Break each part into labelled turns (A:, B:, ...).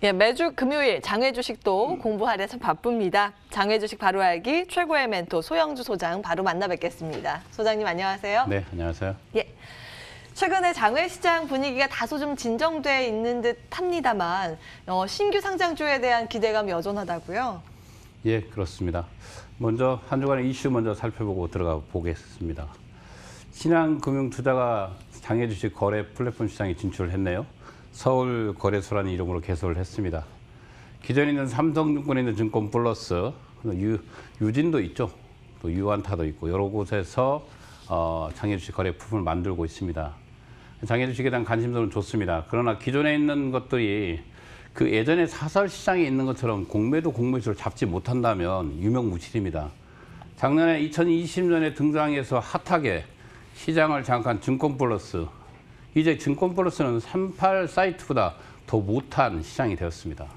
A: 예, 매주 금요일 장외 주식도 공부하려서 바쁩니다. 장외 주식 바로 알기 최고의 멘토 소영주 소장 바로 만나 뵙겠습니다. 소장님 안녕하세요.
B: 네, 안녕하세요.
A: 예. 최근에 장외 시장 분위기가 다소 좀 진정돼 있는 듯 합니다만 신규 상장주에 대한 기대감이 여전하다고요?
B: 예, 그렇습니다. 먼저 한 주간의 이슈 먼저 살펴보고 들어가 보겠습니다. 신한금융투자가 장외 주식 거래 플랫폼 시장에 진출했네요. 서울거래소라는 이름으로 개설을 했습니다. 기존에 있는 삼성증권에 있는 증권 플러스, 유진도 있죠. 또 유안타도 있고 여러 곳에서 장외주식 거래 플랫폼을 만들고 있습니다. 장외주식에 대한 관심도는 좋습니다. 그러나 기존에 있는 것들이 그 예전에 사설시장에 있는 것처럼 공매도 공매수를 잡지 못한다면 유명무실입니다. 작년에 2020년에 등장해서 핫하게 시장을 장악한 증권 플러스, 이제 증권 플러스는 38 사이트보다 더 못한 시장이 되었습니다.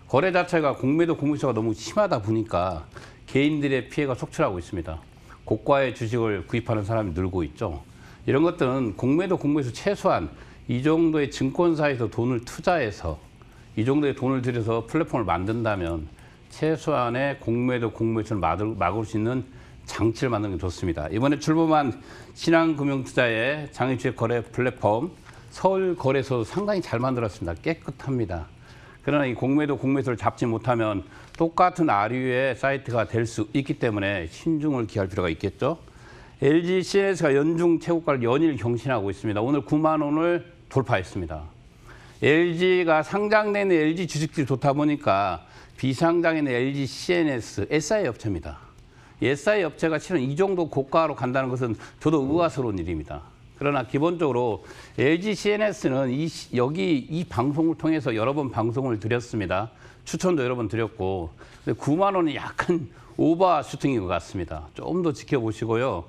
B: 거래 자체가 공매도 공매수가 너무 심하다 보니까 개인들의 피해가 속출하고 있습니다. 고가의 주식을 구입하는 사람이 늘고 있죠. 이런 것들은 공매도 공매수 최소한 이 정도의 증권사에서 돈을 투자해서 이 정도의 돈을 들여서 플랫폼을 만든다면 최소한의 공매도 공매수를 막을 수 있는 장치를 만드는 게 좋습니다. 이번에 출범한 신한금융투자의 장외주식 거래 플랫폼 서울거래소 상당히 잘 만들었습니다. 깨끗합니다. 그러나 이 공매도 공매수를 잡지 못하면 똑같은 아류의 사이트가 될 수 있기 때문에 신중을 기할 필요가 있겠죠. LG CNS가 연중 최고가를 연일 경신하고 있습니다. 오늘 9만 원을 돌파했습니다. LG가 상장돼 있는 LG 주식들이 좋다 보니까 비상장에 있는 LG CNS, SI 업체입니다. SI 업체가 실은 이 정도 고가로 간다는 것은 저도 의아스러운 일입니다. 그러나 기본적으로 LG CNS는 여기 이 방송을 통해서 여러 번 방송을 드렸습니다. 추천도 여러 번 드렸고, 근데 9만 원은 약간 오버 슈팅인 것 같습니다. 좀 더 지켜보시고요.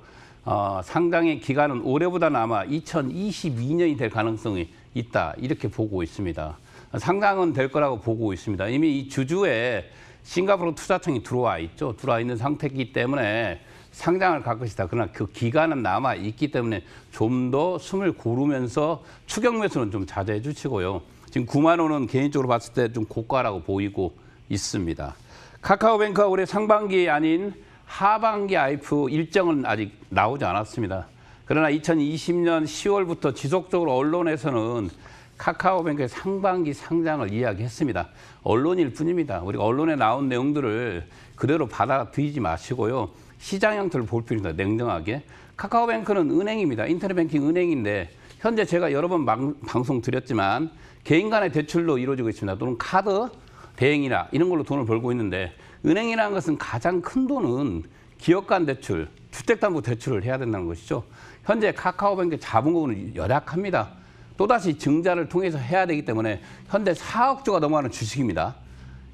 B: 상장의 기간은 올해보다는 아마 2022년이 될 가능성이 있다, 이렇게 보고 있습니다. 상장은 될 거라고 보고 있습니다. 이미 이 주주에 싱가포르 투자청이 들어와 있죠. 들어와 있는 상태이기 때문에 상장을 갈 것이다. 그러나 그 기간은 남아 있기 때문에 좀 더 숨을 고르면서 추격 매수는 좀 자제해 주시고요. 지금 9만 원은 개인적으로 봤을 때 좀 고가라고 보이고 있습니다. 카카오뱅크가 올해 상반기 아닌 하반기 IPO 일정은 아직 나오지 않았습니다. 그러나 2020년 10월부터 지속적으로 언론에서는 카카오뱅크의 상반기 상장을 이야기했습니다. 언론일 뿐입니다. 우리가 언론에 나온 내용들을 그대로 받아들이지 마시고요. 시장 형태를 볼 필요입니다. 냉정하게. 카카오뱅크는 은행입니다. 인터넷 뱅킹 은행인데 현재 제가 여러 번 방송 드렸지만 개인 간의 대출로 이루어지고 있습니다. 또는 카드, 대행이나 이런 걸로 돈을 벌고 있는데 은행이라는 것은 가장 큰 돈은 기업 간 대출, 주택담보대출을 해야 된다는 것이죠. 현재 카카오뱅크의 자본금은 열악합니다. 또다시 증자를 통해서 해야 되기 때문에 현재 4억 주가 넘어가는 주식입니다.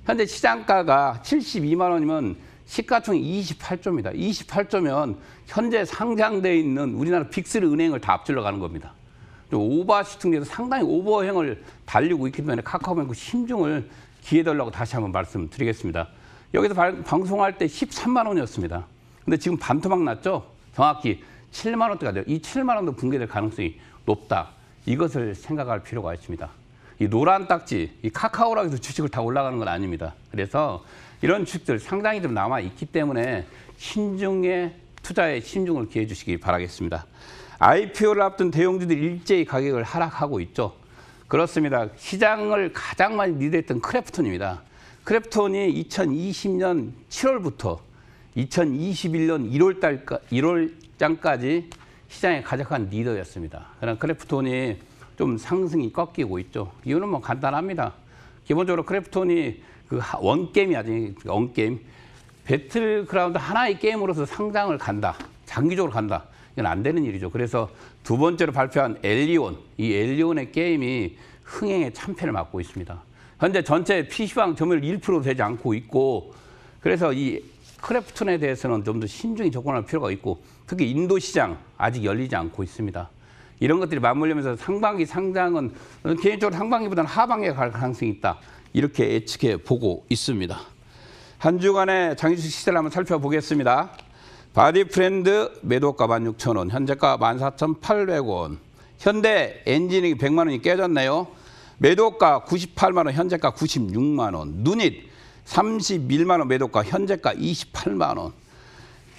B: 현재 시장가가 72만 원이면 시가총이 28조입니다. 28조면 현재 상장돼 있는 우리나라 빅3 은행을 다 앞질러 가는 겁니다. 오버슈팅돼서 상당히 오버행을 달리고 있기 때문에 카카오뱅크 심중을 기해달라고 다시 한번 말씀드리겠습니다. 여기서 방송할 때 13만 원이었습니다. 근데 지금 반토막 났죠? 정확히 7만 원대가 돼요. 이 7만 원도 붕괴될 가능성이 높다. 이것을 생각할 필요가 있습니다. 이 노란 딱지, 이 카카오라고 해서 주식을 다 올라가는 건 아닙니다. 그래서 이런 주식들 상당히 좀 남아있기 때문에 신중에 투자에 신중을 기해 주시기 바라겠습니다. IPO를 앞둔 대형주들이 일제히 가격을 하락하고 있죠. 그렇습니다. 시장을 가장 많이 리드했던 크래프톤입니다. 크래프톤이 2020년 7월부터 2021년 1월장까지 시장의 가장 리더였습니다. 그러나 크래프톤이 좀 상승이 꺾이고 있죠. 이유는 뭐 간단합니다. 기본적으로 크래프톤이 그 원게임이 아직 원게임, 배틀그라운드 하나의 게임으로서 상장을 간다, 장기적으로 간다. 이건 안 되는 일이죠. 그래서 두 번째로 발표한 엘리온, 이 엘리온의 게임이 흥행의 참패를 맞고 있습니다. 현재 전체 PC방 점유율 1% 되지 않고 있고, 그래서 이 크래프톤에 대해서는 좀 더 신중히 접근할 필요가 있고, 특히 인도 시장 아직 열리지 않고 있습니다. 이런 것들이 맞물리면서 상반기 상장은 개인적으로 상반기보다는 하반기에 갈 가능성이 있다. 이렇게 예측해 보고 있습니다. 한 주간의 장기주식 시세를 한번 살펴보겠습니다. 바디프렌드 매도가 16,000원, 현재가 14,800원. 현대 엔지닉 100만 원이 깨졌네요. 매도가 98만 원, 현재가 96만 원. 누닛 31만 원 매도가, 현재가 28만 원.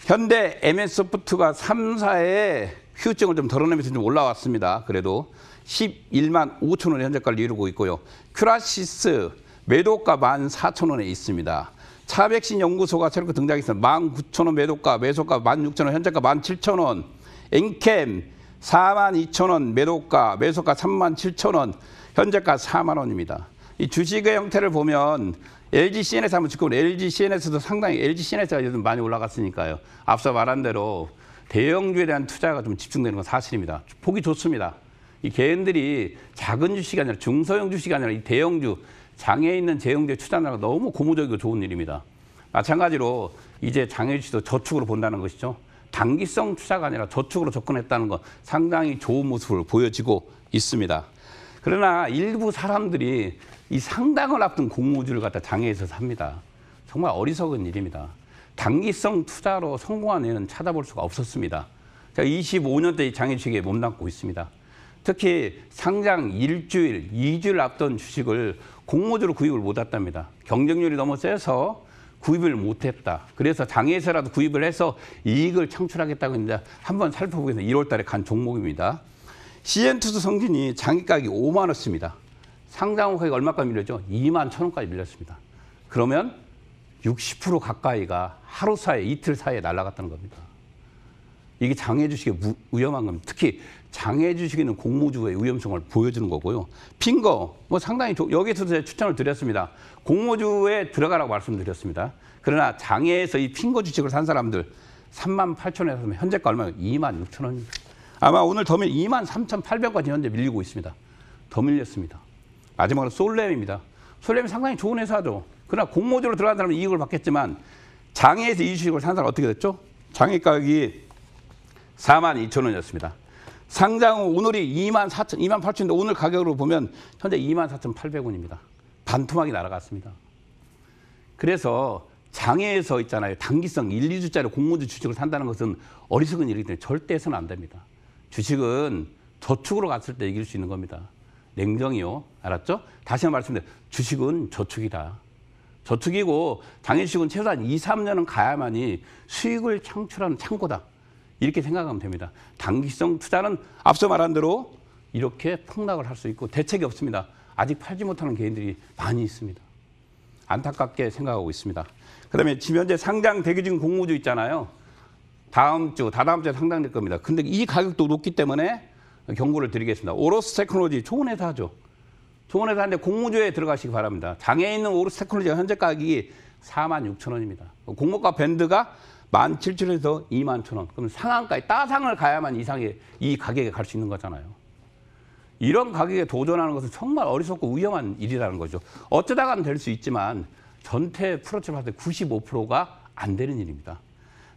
B: 현대 MN소프트가 3사의 휴증을 좀 덜어내면서 좀 올라왔습니다. 그래도 11만 5천 원 현재가를 이루고 있고요. 큐라시스 매도가 14,000원에 있습니다. 차백신 연구소가 새롭게 등장해서 19,000원 매도가, 매수가 16,000원, 현재가 17,000원. 엔캠 42,000원 매도가, 매수가 37,000원, 현재가 4만 원입니다. 이 주식의 형태를 보면 LG CNS 한번 짚고, LG CNS도 상당히, LG CNS가 요즘 많이 올라갔으니까요. 앞서 말한 대로 대형주에 대한 투자가 좀 집중되는 건 사실입니다. 보기 좋습니다. 이 개인들이 작은 주식이 아니라, 중소형 주식이 아니라 이 대형주, 장에 있는 대형주에 투자하는 건 너무 고무적이고 좋은 일입니다. 마찬가지로 이제 장애 주식도 저축으로 본다는 것이죠. 단기성 투자가 아니라 저축으로 접근했다는 건 상당히 좋은 모습을 보여지고 있습니다. 그러나 일부 사람들이 이 상당을 앞둔 공모주를 갖다 장애에서 삽니다. 정말 어리석은 일입니다. 단기성 투자로 성공한 애는 찾아볼 수가 없었습니다. 제가 25년째 이 장애 주식에 몸담고 있습니다. 특히 상장 1주일, 2주일 앞둔 주식을 공모주로 구입을 못했답니다. 경쟁률이 너무 세서 구입을 못했다. 그래서 장에서라도 구입을 해서 이익을 창출하겠다고 했는데 한번 살펴보겠습니다. 1월 달에 간 종목입니다. CN투스 성진이 장에 가격이 5만 원습니다. 상장 가격이 얼마까지 밀렸죠? 2만 1,000원까지 밀렸습니다. 그러면 60% 가까이가 하루 사이에, 이틀 사이에 날아갔다는 겁니다. 이게 장애 주식의 위험한 겁니다. 특히 장애 주식에 있는 공모주의 위험성을 보여주는 거고요. 핑거, 뭐 상당히 여기에서도 제가 추천을 드렸습니다. 공모주에 들어가라고 말씀드렸습니다. 그러나 장애에서 이 핑거 주식을 산 사람들 38,000원에서 사면 현재가 얼마예요? 26,000원입니다. 아마 오늘 더 밀 23,800원까지 현재 밀리고 있습니다. 더 밀렸습니다. 마지막으로 솔렘입니다. 솔렘이 상당히 좋은 회사죠. 그러나 공모주로 들어간 사람은 이익을 받겠지만 장애에서 이 주식을 산 사람은 어떻게 됐죠? 장애 가격이 42,000원이었습니다. 상장 후 오늘이 28,000원인데 오늘 가격으로 보면 현재 24,800원입니다. 반토막이 날아갔습니다. 그래서 장애에서 있잖아요. 단기성 1, 2주짜리 공모주 주식을 산다는 것은 어리석은 일이기 때문에 절대 해서는 안 됩니다. 주식은 저축으로 갔을 때 이길 수 있는 겁니다. 냉정히요. 알았죠? 다시 한번 말씀드려요. 주식은 저축이다. 저축이고 장애 주식은 최소한 2, 3년은 가야만이 수익을 창출하는 창고다. 이렇게 생각하면 됩니다. 단기성 투자는 앞서 말한 대로 이렇게 폭락을 할 수 있고 대책이 없습니다. 아직 팔지 못하는 개인들이 많이 있습니다. 안타깝게 생각하고 있습니다. 그다음에 지금 현재 상장 대기 중인 공모주 있잖아요. 다음 주, 다다음 주에 상장될 겁니다. 근데 이 가격도 높기 때문에 경고를 드리겠습니다. 오로스 테크놀로지 좋은 회사죠. 좋은 회사인데 공모주에 들어가시기 바랍니다. 장애에 있는 오로스 테크놀로지가 현재 가격이 46,000원입니다. 공모가 밴드가 17,000원에서 21,000원. 그럼 상한가에 따상을 가야만 이상의 이 가격에 갈 수 있는 거잖아요. 이런 가격에 도전하는 것은 정말 어리석고 위험한 일이라는 거죠. 어쩌다가는 될 수 있지만 전체 프로처럼 할 때 95%가 안 되는 일입니다.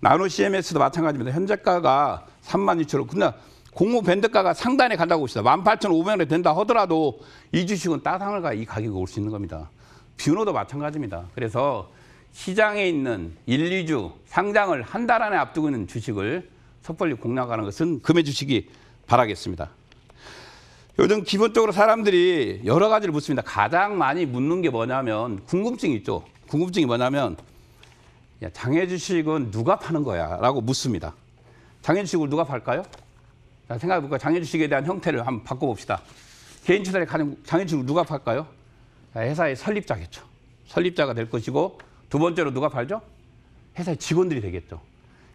B: 나노 CMS도 마찬가지입니다. 현재가가 32,000원. 근데 공모 밴드가가 상단에 간다고 봅시다. 18,500원에 된다 하더라도 이 주식은 따상을 가야 이 가격이 올 수 있는 겁니다. 뷰노도 마찬가지입니다. 그래서 시장에 있는 1, 2주 상장을 한 달 안에 앞두고 있는 주식을 섣불리 공략하는 것은 금해 주시기 바라겠습니다. 요즘 기본적으로 사람들이 여러 가지를 묻습니다. 가장 많이 묻는 게 뭐냐면 궁금증이 있죠. 궁금증이 뭐냐면 야, 장애 주식은 누가 파는 거야? 라고 묻습니다. 장애 주식을 누가 팔까요? 자, 생각해볼까요? 장애 주식에 대한 형태를 한번 바꿔봅시다. 개인 투자에 가는 장애 주식을 누가 팔까요? 자, 회사의 설립자겠죠. 설립자가 될 것이고 두 번째로 누가 팔죠? 회사의 직원들이 되겠죠.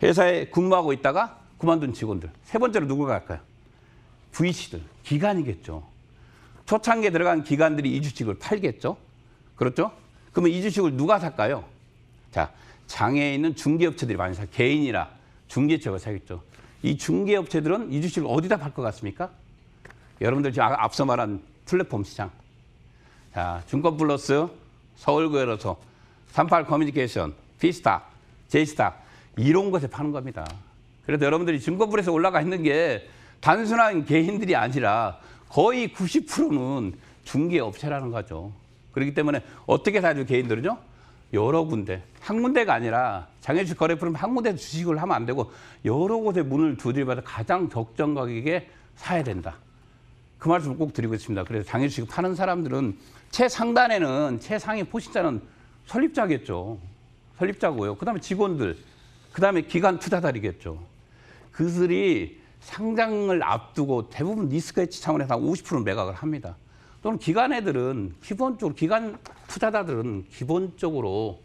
B: 회사에 근무하고 있다가 그만둔 직원들. 세 번째로 누구가 할까요? VC들, 기관이겠죠. 초창기에 들어간 기관들이 이 주식을 팔겠죠. 그렇죠? 그러면 이 주식을 누가 살까요? 자, 장애에 있는 중개업체들이 많이 사. 개인이나 중개업체가 사겠죠. 이 중개업체들은 이 주식을 어디다 팔 것 같습니까? 여러분들 지금 앞서 말한 플랫폼 시장. 자, 증권플러스, 서울거래소, 38커뮤니케이션, B스탁, J스탁 이런 곳에 파는 겁니다. 그래서 여러분들이 증권불에서 올라가 있는 게 단순한 개인들이 아니라 거의 90%는 중개업체라는 거죠. 그렇기 때문에 어떻게 사죠 개인들은요? 여러 군데, 한 군데가 아니라 장외주식 거래 프로그램 한 군데 주식을 하면 안 되고 여러 곳에 문을 두드려봐서 가장 적정 가격에 사야 된다. 그 말씀을 꼭 드리고 있습니다. 그래서 장외주식 파는 사람들은 최상단에는 최상위 포식자는 설립자겠죠. 설립자고요. 그다음에 직원들, 그다음에 기관 투자자이겠죠. 그들이 상장을 앞두고 대부분 리스크 해치 차원에서 50% 매각을 합니다. 또는 기관 애들은 기본적으로 기관 투자자들은 기본적으로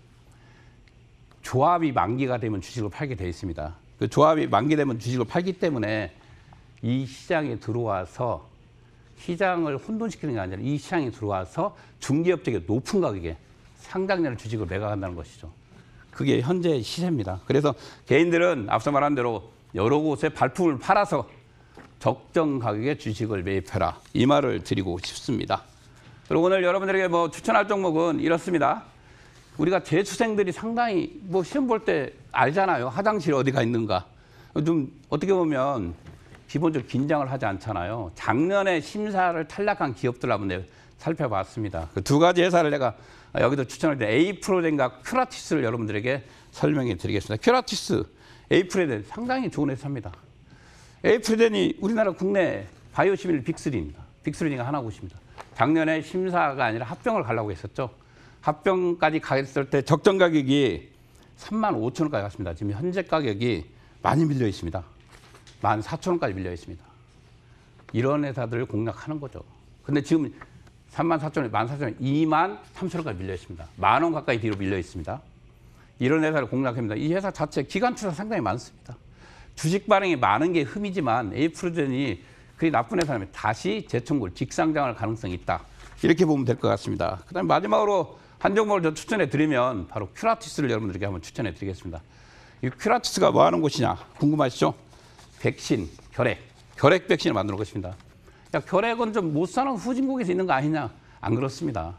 B: 조합이 만기가 되면 주식을 팔게 돼 있습니다. 그 조합이 만기되면 주식을 팔기 때문에 이 시장에 들어와서 시장을 혼돈시키는 게 아니라 이 시장에 들어와서 중개업체가 높은 가격에 상장되는 주식을 매각한다는 것이죠. 그게 현재 시세입니다. 그래서 개인들은 앞서 말한 대로 여러 곳에 발품을 팔아서 적정 가격에 주식을 매입해라. 이 말을 드리고 싶습니다. 그리고 오늘 여러분들에게 추천할 종목은 이렇습니다. 우리가 재수생들이 상당히 시험 볼 때 알잖아요. 화장실이 어디가 있는가. 좀 어떻게 보면 기본적으로 긴장을 하지 않잖아요. 작년에 심사를 탈락한 기업들 한번 살펴봤습니다. 그 두 가지 회사를 내가 여기도 추천할 때 에이프로젠과 큐라티스를 여러분들에게 설명해 드리겠습니다. 큐라티스, 에이프로젠 상당히 좋은 회사입니다. 에이프로젠이 우리나라 국내 바이오 시밀 빅3입니다. 빅3가 하나고 있습니다. 작년에 심사가 아니라 합병을 가려고 했었죠. 합병까지 가겠을 때 적정 가격이 35,000원까지 갔습니다. 지금 현재 가격이 많이 밀려 있습니다. 14,000원까지 밀려 있습니다. 이런 회사들을 공략하는 거죠. 근데 지금 34,000원, 14,000원, 23,000원까지 밀려 있습니다. 10,000원 가까이 뒤로 밀려 있습니다. 이런 회사를 공략합니다. 이 회사 자체 기관 투자 상당히 많습니다. 주식 발행이 많은 게 흠이지만 에이프로젠이 그리 나쁜 회사라면 다시 재청구, 직상장할 가능성이 있다. 이렇게 보면 될 것 같습니다. 그다음에 마지막으로 한 종목을 저 추천해 드리면 바로 큐라티스를 여러분들에게 한번 추천해 드리겠습니다. 이 큐라티스가 뭐 하는 곳이냐 궁금하시죠? 백신, 결핵 백신을 만드는 것입니다. 야, 결핵은 좀 못 사는 후진국에서 있는 거 아니냐? 안 그렇습니다.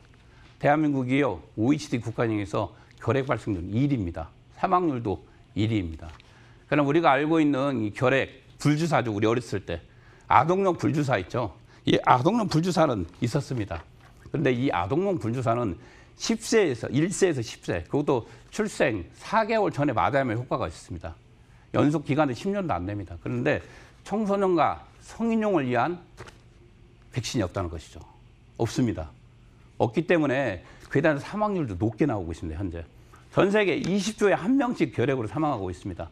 B: 대한민국이요, OECD 국가 중에서 결핵 발생률 1위입니다. 사망률도 1위입니다. 그럼 우리가 알고 있는 이 결핵, 불주사죠. 우리 어렸을 때. 아동용 불주사 있죠. 이 아동용 불주사는 있었습니다. 그런데 이 아동용 불주사는 1세에서 10세, 그것도 출생 4개월 전에 맞아야만 효과가 있습니다. 연속 기간은 10년도 안 됩니다. 그런데 청소년과 성인용을 위한 백신이 없다는 것이죠. 없습니다. 없기 때문에 그에 대한 사망률도 높게 나오고 있습니다. 현재. 전 세계 20조에 1명씩 결핵으로 사망하고 있습니다.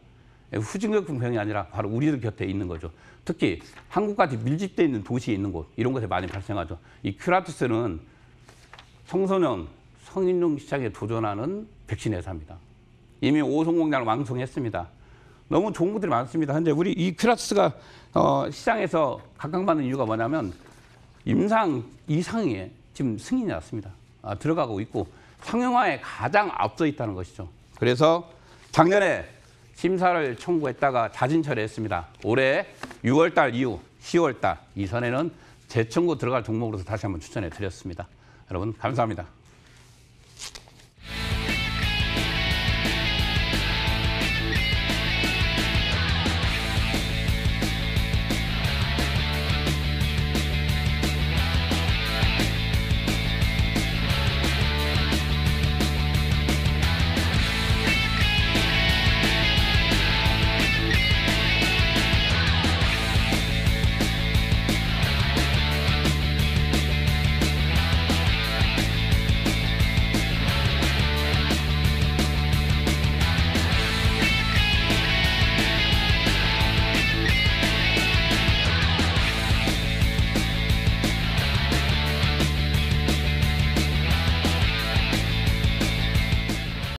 B: 후진국형 병이 아니라 바로 우리들 곁에 있는 거죠. 특히 한국같이 밀집되어 있는 도시에 있는 곳, 이런 곳에 많이 발생하죠. 이 큐라티스는 청소년, 성인용 시장에 도전하는 백신 회사입니다. 이미 5성 공장을 완성했습니다. 너무 좋은 것들이 많습니다. 현재 우리 이 큐라티스가 시장에서 각광받는 이유가 뭐냐면 임상 이상에 지금 승인이 났습니다. 들어가고 있고 상용화에 가장 앞서 있다는 것이죠. 그래서 작년에 심사를 청구했다가 자진 철회했습니다. 올해 6월 달 이후 10월 달 이전에는 재청구 들어갈 종목으로서 다시 한번 추천해 드렸습니다. 여러분 감사합니다.